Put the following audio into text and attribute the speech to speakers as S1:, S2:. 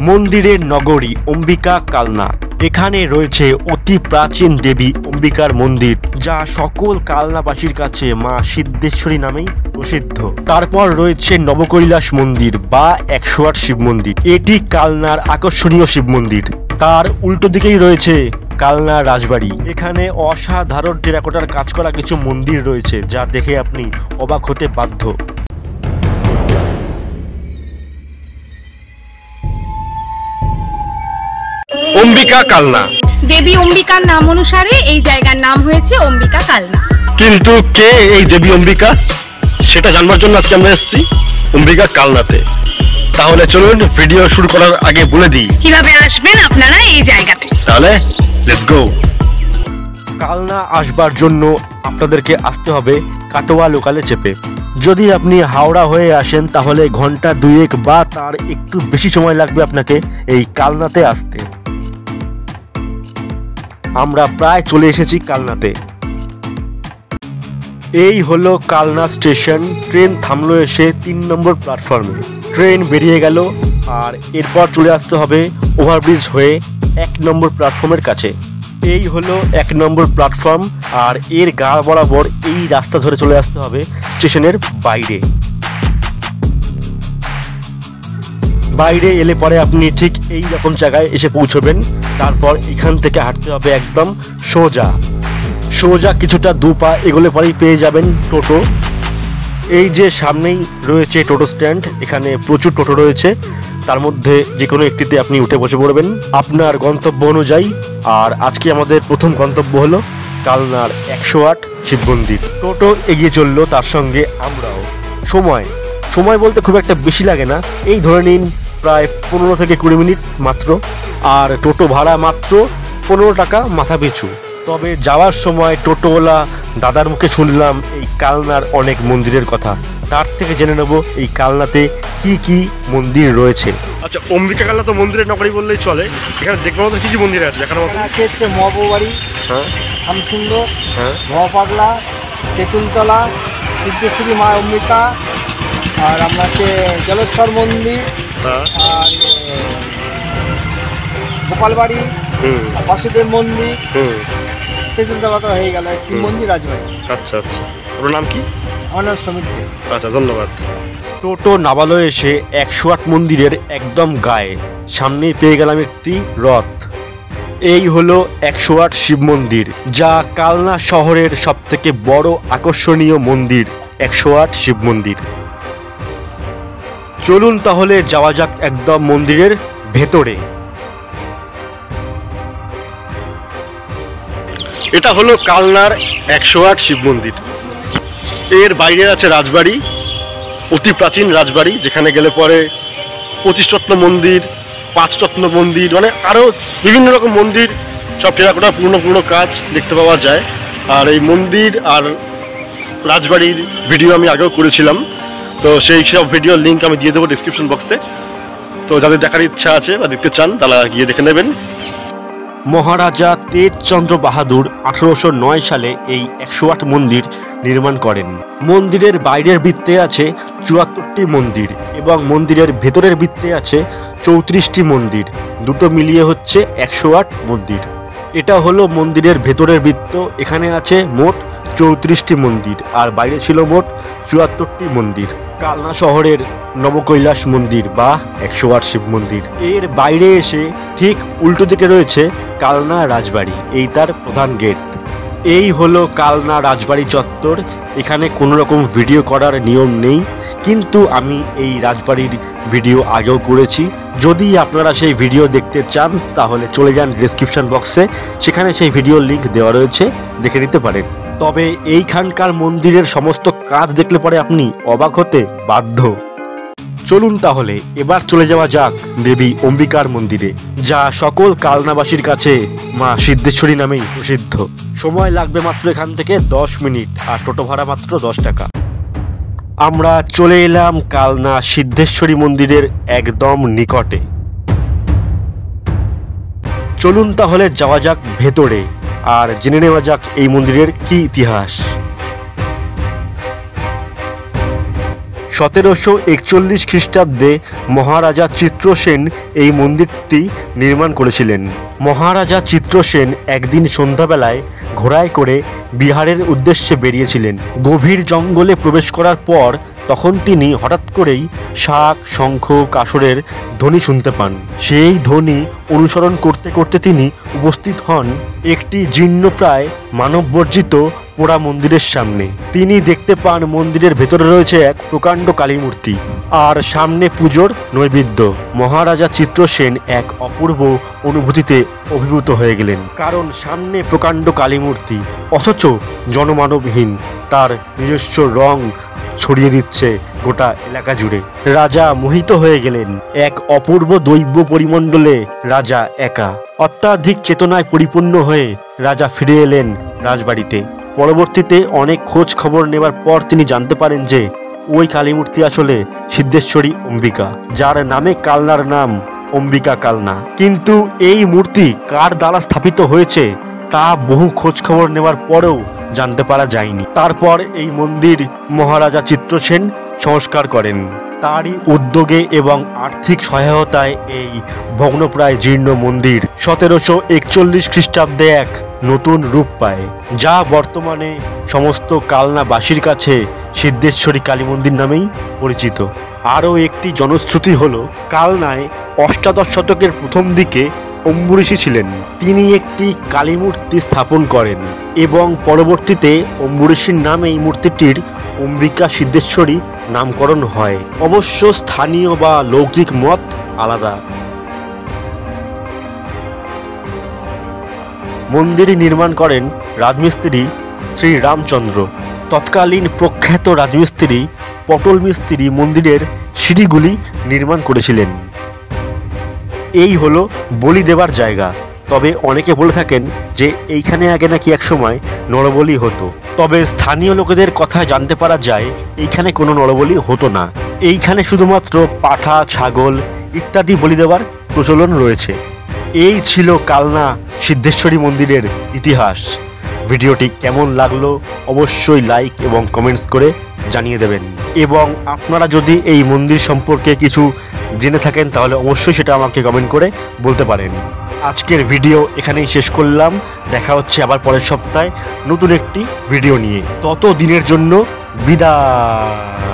S1: মন্দিরের নগরী অম্বিকা কালনা। এখানে রয়েছে অতি প্রাচীন দেবী অম্বিকার মন্দির, যা সকল কালনাবাসীর কাছে মা সিদ্ধেশ্বরী নামেই প্রসিদ্ধ। তারপর রয়েছে নবকৈলাস মন্দির বা 108 শিব মন্দির। এটি কালনার আকর্ষণীয় শিব মন্দির। তার উল্টো দিকেই রয়েছে কালনা রাজবাড়ি। এখানে অসাধারণ টেরাকোটার কাজ করা কিছু মন্দির রয়েছে, যা দেখে আপনি অবাক হতে বাধ্য। অম্বিকা কালনা।
S2: দেবী অম্বিকার নাম অনুসারে এই জায়গার নাম হয়েছে অম্বিকা কালনা।
S1: কিন্তু কে এই দেবী অম্বিকা, সেটা জানবার জন্য আজকে আমরা এসেছি অম্বিকা কালনাতে। তাহলে চলুন ভিডিও শুরু করার আগে বলে দিই
S2: কিভাবে আসবেন আপনারা এই জায়গাতে।
S1: তাহলে লেটস গো। কালনা আসবার জন্য আপনাদেরকে আসতে হবে কাটোয়া লোকালে চেপে। যদি আপনি হাওড়া হয়ে আসেন তাহলে ঘন্টা 2 বা তার একটু বেশি সময় লাগবে আপনাকে এই কালনাতে আসতে। আমরা প্রায় চলে এসেছি কালনাতে। এই হলো কালনা স্টেশন। ট্রেন থামলো এসে 3 নম্বর প্ল্যাটফর্মে। ট্রেন বেরিয়ে গেল আর এরপর চলে আসতে হবে ওভারব্রিজ হয়ে 1 নম্বর প্ল্যাটফর্মের কাছে। এই হলো 1 নম্বর প্ল্যাটফর্ম আর এর গা বরাবর এই রাস্তা ধরে চলে আসতে হবে স্টেশনের বাইরে। বাইরে এলে পরে আপনি ঠিক এই রকম জায়গায় এসে পৌঁছবেন। তারপর এখান থেকে হাঁটতে হবে একদম সোজা সোজা কিছুটা 2 পা এগোলে পরেই পেয়ে যাবেন টোটো। এই যে সামনেই রয়েছে টোটো স্ট্যান্ড। এখানে প্রচুর টোটো রয়েছে, তার মধ্যে যে কোনো একটিতে আপনি উঠে বসে পড়বেন আপনার গন্তব্য অনুযায়ী। আর আজকে আমাদের প্রথম গন্তব্য হলো কালনার 108 শিব মন্দির। টোটো এগিয়ে চললো, তার সঙ্গে আমরাও। সময় বলতে খুব একটা বেশি লাগে না, এই ধরে নিন প্রায় 15 থেকে 20 মিনিট মাত্র। আর টোটো ভাড়া মাত্র 15 টাকা মাথা পিছু। তবে যাওয়ার সময় টোটোওয়ালা দাদার মুখে শুনলাম এই কালনার অনেক মন্দিরের কথা। তার থেকে জেনে নেব এই কালনাতে কি কি মন্দির রয়েছে। আচ্ছা, অম্বিকা কালনা তো মন্দিরের নগরী বললেই চলে। এখানে দেখবার মতো কি কি মন্দির আছে দেখার মতো?
S3: হচ্ছে মহাবুবাড়ি,
S1: হ্যাঁ,
S3: শ্যামসুন্দর,
S1: হ্যাঁ,
S3: মহাপাগলা, তেঁতুলতলা, সিদ্ধেশ্বরী মা অম্বিকা, আর আপনাকে জলেশ্বর মন্দির,
S1: হ্যাঁ,
S3: আর গোপালবাড়ি, বাসুদেব মন্দির, তেঁতুলতলা তো হয়ে গেল, শিব মন্দির, রাজবাড়ি।
S1: আচ্ছা আচ্ছা, ওর নাম কি?
S3: আমার নাম সমীর।
S1: আচ্ছা, ধন্যবাদ। টোটো নামালো এসে 108 মন্দিরের একদম গায়ে। সামনেই পেয়ে গেলাম একটি রথ। এই হলো 108 শিব মন্দির, যা কালনা শহরের সবথেকে বড় আকর্ষণীয় মন্দির 108 শিব মন্দির। চলুন তাহলে যাওয়া যাক একদম মন্দিরের ভেতরে। এটা হলো কালনার 108 শিব মন্দির। এর বাইরে আছে রাজবাড়ি, অতি প্রাচীন রাজবাড়ি, যেখানে গেলে পরে 25 রত্ন মন্দির, 5 রত্ন মন্দির, মানে আরও বিভিন্ন রকম মন্দির, সব টেরাকোটা পুরনো কাজ দেখতে পাওয়া যায়। আর এই মন্দির আর রাজবাড়ির ভিডিও আমি আগেও করেছিলাম, তো সেই সব ভিডিওর লিঙ্ক আমি দিয়ে দেবো ডিসক্রিপশন বক্সে। তো যাদের দেখার ইচ্ছা আছে বা দেখতে চান তারা গিয়ে দেখে নেবেন। মহারাজা তেজচন্দ্র বাহাদুর 1809 সালে এই 108 মন্দির নির্মাণ করেন। মন্দিরের বাইরের বৃত্তে আছে 74টি মন্দির এবং মন্দিরের ভেতরের বৃত্তে আছে 34টি মন্দির। দুটো মিলিয়ে হচ্ছে 108 মন্দির। এটা হলো মন্দিরের ভেতরের বৃত্ত। এখানে আছে মোট 34টি মন্দির আর বাইরে ছিল মোট 74টি মন্দির। কালনা শহরের নবকৈলাস মন্দির বা 108 শিব মন্দির। এর বাইরে এসে ঠিক উল্টো দিকে রয়েছে কালনা রাজবাড়ি, এই তার প্রধান গেট। এই হলো কালনা রাজবাড়ি চত্বর। এখানে কোনো রকম ভিডিও করার নিয়ম নেই, কিন্তু আমি এই রাজবাড়ির ভিডিও আগেও করেছি। যদি আপনারা সেই ভিডিও দেখতে চান তাহলে চলে যান ডেসক্রিপশন বক্সে, সেখানে সেই ভিডিওর লিঙ্ক দেওয়া রয়েছে, দেখে নিতে পারেন। তবে এইখানকার মন্দিরের সমস্ত কাজ দেখলে পরে আপনি অবাক হতে বাধ্য। চলুন তাহলে এবার চলে যাওয়া যাক দেবী অম্বিকার মন্দিরে, যা সকল কালনাবাসীর কাছে মা সিদ্ধেশ্বরী নামেই প্রসিদ্ধ। সময় লাগবে মাত্র এখান থেকে 10 মিনিট আর টোটো ভাড়া মাত্র 10 টাকা। আমরা চলে এলাম কালনা সিদ্ধেশ্বরী মন্দিরের একদম নিকটে। চলুন তাহলে যাওয়া যাক ভেতরে আর জেনে নেওয়া যাক এই মন্দিরের কি ইতিহাস। 1741 খ্রিস্টাব্দে মহারাজা চিত্রসেন এই মন্দিরটি নির্মাণ করেছিলেন। মহারাজা চিত্রসেন একদিন সন্ধ্যাবেলায় ঘোড়ায় করে বিহারের উদ্দেশ্যে বেরিয়েছিলেন। গভীর জঙ্গলে প্রবেশ করার পর তখন তিনি হঠাৎ করেই শাঁখ, শঙ্খ, কাসরের ধ্বনি শুনতে পান। সেই ধ্বনি অনুসরণ করতে করতে তিনি উপস্থিত হন একটি জীর্ণপ্রায় মানববর্জিত পোড়া মন্দিরের সামনে। তিনি দেখতে পান মন্দিরের ভেতরে রয়েছে এক প্রকাণ্ড কালী মূর্তি আর সামনে পুজোর নৈবেদ্য। মহারাজা চিত্রসেন এক অপূর্ব অনুভূতিতে অভিভূত হয়ে গেলেন, কারণ সামনে প্রকাণ্ড কালী মূর্তি অথচ জনমানবহীন, তার নিজস্ব রং ছড়িয়ে দিচ্ছে গোটা এলাকা জুড়ে। রাজা মোহিত হয়ে গেলেন। এক অপূর্ব দৈব পরিমণ্ডলে রাজা একা। অত্যাধিক চেতনায় পরিপূর্ণ হয়ে রাজা ফিরে এলেন রাজবাড়িতে। পরবর্তীতে অনেক খোঁজ খবর নেবার পর তিনি জানতে পারেন যে ওই কালীমূর্তি আসলে সিদ্ধেশ্বরী অম্বিকা, যার নামে কালনার নাম অম্বিকা কালনা। কিন্তু এই মূর্তি কার দ্বারা স্থাপিত হয়েছে তা বহু খোঁজ খবর নেওয়ার পরেও জানতে পারা যায়নি। তারপর এই মন্দির মহারাজা চিত্রসেন সংস্কার করেন। তারই উদ্যোগে এবং আর্থিক সহায়তায় এই ভগ্নপ্রায় জীর্ণ মন্দির 1741 খ্রিস্টাব্দে এক নতুন রূপ পায়, যা বর্তমানে সমস্ত কালনাবাসীর কাছে সিদ্ধেশ্বরী কালী মন্দির নামেই পরিচিত। আরও একটি জনশ্রুতি হল, কালনায় অষ্টাদশ শতকের প্রথম দিকে অম্বুঋষি ছিলেন। তিনি একটি কালী মূর্তি স্থাপন করেন এবং পরবর্তীতে অম্বুঋষির নামে এই মূর্তিটির অম্বিকা সিদ্ধেশ্বরী নামকরণ হয়। অবশ্য স্থানীয় বা লৌকিক মত আলাদা। মন্দির নির্মাণ করেন রাজমিস্ত্রি শ্রী রামচন্দ্র। তৎকালীন প্রখ্যাত রাজমিস্ত্রি পটল মিস্ত্রি মন্দিরের সিঁড়িগুলি নির্মাণ করেছিলেন। এই হলো বলি দেবার জায়গা। তবে অনেকে বলে থাকেন যে এইখানে আগে নাকি একসময় নরবলি হতো। তবে স্থানীয় লোকেদের কথায় জানতে পারা যায় এইখানে কোনো নরবলি হতো না। এইখানে শুধুমাত্র পাঠা, ছাগল ইত্যাদি বলি দেওয়ার প্রচলন রয়েছে। এই ছিল কালনা সিদ্ধেশ্বরী মন্দিরের ইতিহাস। ভিডিওটি কেমন লাগলো অবশ্যই লাইক এবং কমেন্টস করে জানিয়ে দেবেন। এবং আপনারা যদি এই মন্দির সম্পর্কে কিছু জেনে থাকেন তাহলে অবশ্যই সেটা আমাকে কমেন্ট করে বলতে পারেন। আজকের ভিডিও এখানেই শেষ করলাম। দেখা হচ্ছে আবার পরের সপ্তাহে নতুন একটি ভিডিও নিয়ে। তত দিনের জন্য বিদায়।